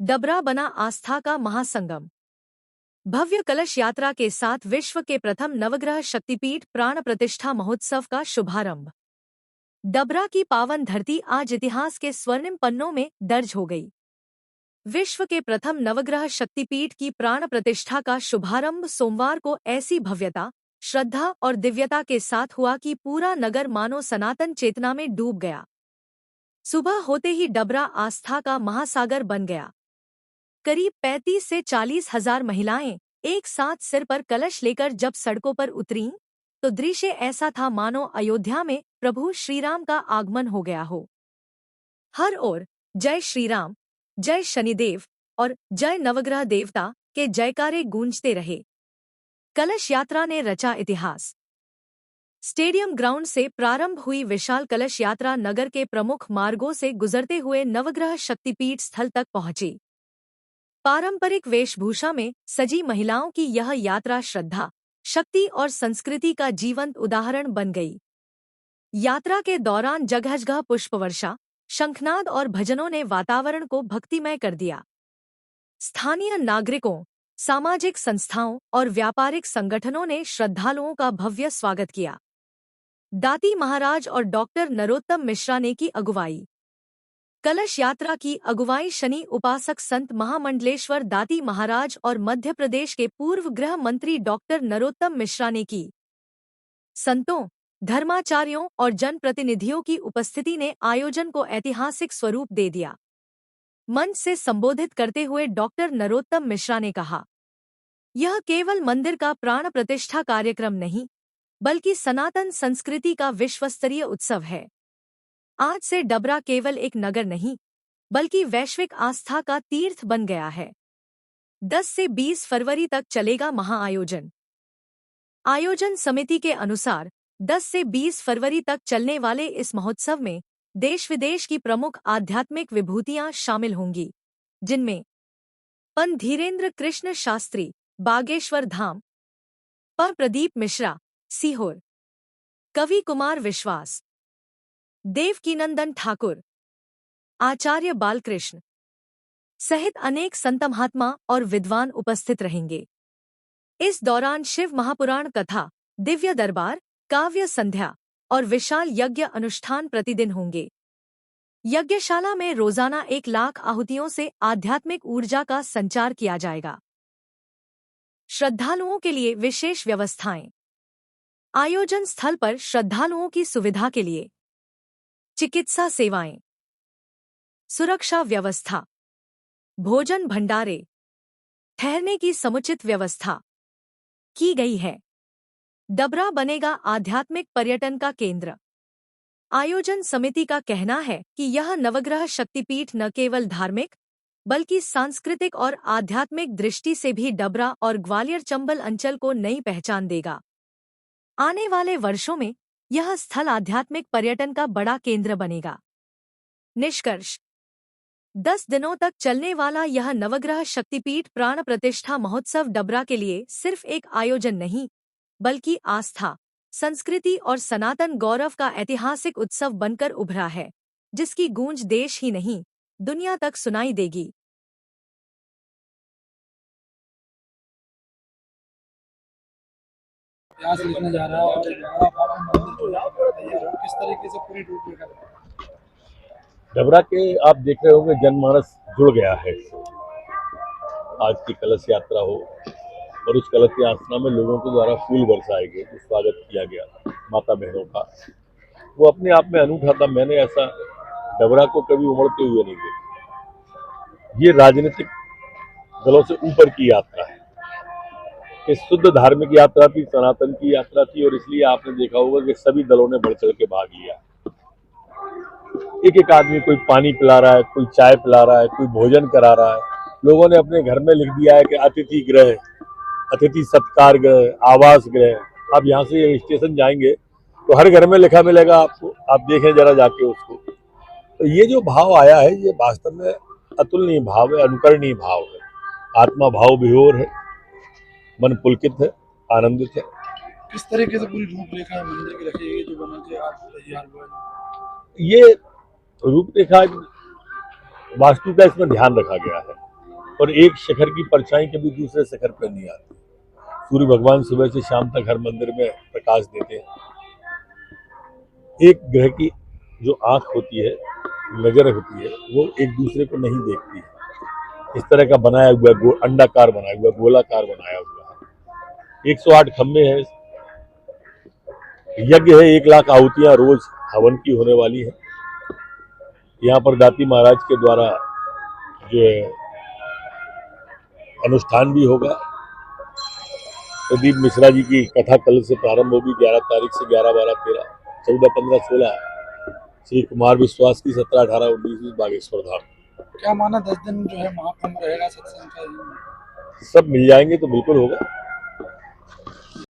डबरा बना आस्था का महासंगम। भव्य कलश यात्रा के साथ विश्व के प्रथम नवग्रह शक्तिपीठ प्राण प्रतिष्ठा महोत्सव का शुभारंभ। डबरा की पावन धरती आज इतिहास के स्वर्णिम पन्नों में दर्ज हो गई। विश्व के प्रथम नवग्रह शक्तिपीठ की प्राण प्रतिष्ठा का शुभारंभ सोमवार को ऐसी भव्यता, श्रद्धा और दिव्यता के साथ हुआ कि पूरा नगर मानो सनातन चेतना में डूब गया। सुबह होते ही डबरा आस्था का महासागर बन गया। करीब 35 से 40 हजार महिलाएं एक साथ सिर पर कलश लेकर जब सड़कों पर उतरीं, तो दृश्य ऐसा था मानो अयोध्या में प्रभु श्रीराम का आगमन हो गया हो। हर ओर जय श्रीराम, जय शनिदेव और जय नवग्रह देवता के जयकारे गूंजते रहे। कलश यात्रा ने रचा इतिहास। स्टेडियम ग्राउंड से प्रारंभ हुई विशाल कलश यात्रा नगर के प्रमुख मार्गों से गुजरते हुए नवग्रह शक्तिपीठ स्थल तक पहुंची। पारंपरिक वेशभूषा में सजी महिलाओं की यह यात्रा श्रद्धा, शक्ति और संस्कृति का जीवंत उदाहरण बन गई। यात्रा के दौरान जगह-जगह पुष्पवर्षा, शंखनाद और भजनों ने वातावरण को भक्तिमय कर दिया। स्थानीय नागरिकों, सामाजिक संस्थाओं और व्यापारिक संगठनों ने श्रद्धालुओं का भव्य स्वागत किया। दाती महाराज और डॉक्टर नरोत्तम मिश्रा ने की अगुवाई। कलश यात्रा की अगुवाई शनि उपासक संत महामंडलेश्वर दाती महाराज और मध्य प्रदेश के पूर्व गृह मंत्री डॉक्टर नरोत्तम मिश्रा ने की। संतों, धर्माचार्यों और जनप्रतिनिधियों की उपस्थिति ने आयोजन को ऐतिहासिक स्वरूप दे दिया। मंच से संबोधित करते हुए डॉक्टर नरोत्तम मिश्रा ने कहा, यह केवल मंदिर का प्राण प्रतिष्ठा कार्यक्रम नहीं, बल्कि सनातन संस्कृति का विश्वस्तरीय उत्सव है। आज से डबरा केवल एक नगर नहीं, बल्कि वैश्विक आस्था का तीर्थ बन गया है। 10 से 20 फरवरी तक चलेगा महाआयोजन। आयोजन समिति के अनुसार 10 से 20 फरवरी तक चलने वाले इस महोत्सव में देश विदेश की प्रमुख आध्यात्मिक विभूतियां शामिल होंगी, जिनमें पंत धीरेन्द्र कृष्ण शास्त्री, बागेश्वर धाम, प्रदीप मिश्रा, सीहोर, कवि कुमार विश्वास, देवकीनंदन ठाकुर, आचार्य बालकृष्ण सहित अनेक संत महात्मा और विद्वान उपस्थित रहेंगे। इस दौरान शिव महापुराण कथा, दिव्य दरबार, काव्य संध्या और विशाल यज्ञ अनुष्ठान प्रतिदिन होंगे। यज्ञशाला में रोजाना 1 लाख आहुतियों से आध्यात्मिक ऊर्जा का संचार किया जाएगा। श्रद्धालुओं के लिए विशेष व्यवस्थाएं। आयोजन स्थल पर श्रद्धालुओं की सुविधा के लिए चिकित्सा सेवाएं, सुरक्षा व्यवस्था, भोजन भंडारे, ठहरने की समुचित व्यवस्था की गई है। डबरा बनेगा आध्यात्मिक पर्यटन का केंद्र। आयोजन समिति का कहना है कि यह नवग्रह शक्तिपीठ न केवल धार्मिक, बल्कि सांस्कृतिक और आध्यात्मिक दृष्टि से भी डबरा और ग्वालियर चंबल अंचल को नई पहचान देगा। आने वाले वर्षों में यह स्थल आध्यात्मिक पर्यटन का बड़ा केंद्र बनेगा। निष्कर्ष, 10 दिनों तक चलने वाला यह नवग्रह शक्तिपीठ प्राण प्रतिष्ठा महोत्सव डबरा के लिए सिर्फ एक आयोजन नहीं, बल्कि आस्था, संस्कृति और सनातन गौरव का ऐतिहासिक उत्सव बनकर उभरा है, जिसकी गूंज देश ही नहीं, दुनिया तक सुनाई देगी। इतिहास लिखने जा रहा है और किस तरीके से पूरी रूपरेखा डबरा के आप देख रहे होंगे जनमानस जुड़ गया है। आज की कलश यात्रा हो और उस कलश यात्रा में लोगों के द्वारा फूल बरसाए गए, जो स्वागत किया गया माता बहनों का, वो अपने आप में अनूठा था। मैंने ऐसा डबरा को कभी उमड़ते हुए नहीं देखा। ये राजनीतिक दलों से ऊपर की यात्रा है, कि शुद्ध धार्मिक यात्रा थी, सनातन की यात्रा थी, और इसलिए आपने देखा होगा कि सभी दलों ने बढ़ चढ़ के भाग लिया। एक एक आदमी, कोई पानी पिला रहा है, कोई चाय पिला रहा है, कोई भोजन करा रहा है। लोगों ने अपने घर में लिख दिया है कि अतिथि गृह, अतिथि सत्कार गृह, आवास गृह। आप यहाँ से स्टेशन जाएंगे तो हर घर में लिखा मिलेगा आपको, आप देखें जरा जाके उसको। तो ये जो भाव आया है, ये वास्तव में अतुलनीय भाव है, अनुकरणीय भाव है। आत्मा भाव विभोर है, मन पुलकित है, आनंदित है। किस तरीके से पूरी रूपरेखा मंदिर की रखी गई, जो बना के आज तैयार हुआ है? ये रूपरेखा वास्तु का इसमें ध्यान रखा गया है। और एक शिखर की परछाई कभी दूसरे शिखर पर नहीं आती। सूर्य भगवान सुबह से शाम तक हर मंदिर में प्रकाश देते हैं। एक ग्रह की जो आंख होती है, नजर होती है, वो एक दूसरे को नहीं देखती है। इस तरह का बनाया हुआ अंडाकार बनाया हुआ, गोलाकार बनाया हुआ है। 108 खंबे हैं, यज्ञ है, 1 लाख आहुतियां रोज हवन की होने वाली है। यहाँ पर दाती महाराज के द्वारा जो है अनुष्ठान भी होगा। प्रदीप मिश्रा जी की कथा कल से प्रारंभ होगी। 11 तारीख से 11, 12, 13, 14, 15, 16 श्री कुमार विश्वास की, 17, 18, 19 बागेश्वर धाम। क्या माना 10 दिन जो है महाकुंभ रहेगा सत्संग का? सब मिल जाएंगे तो बिल्कुल होगा।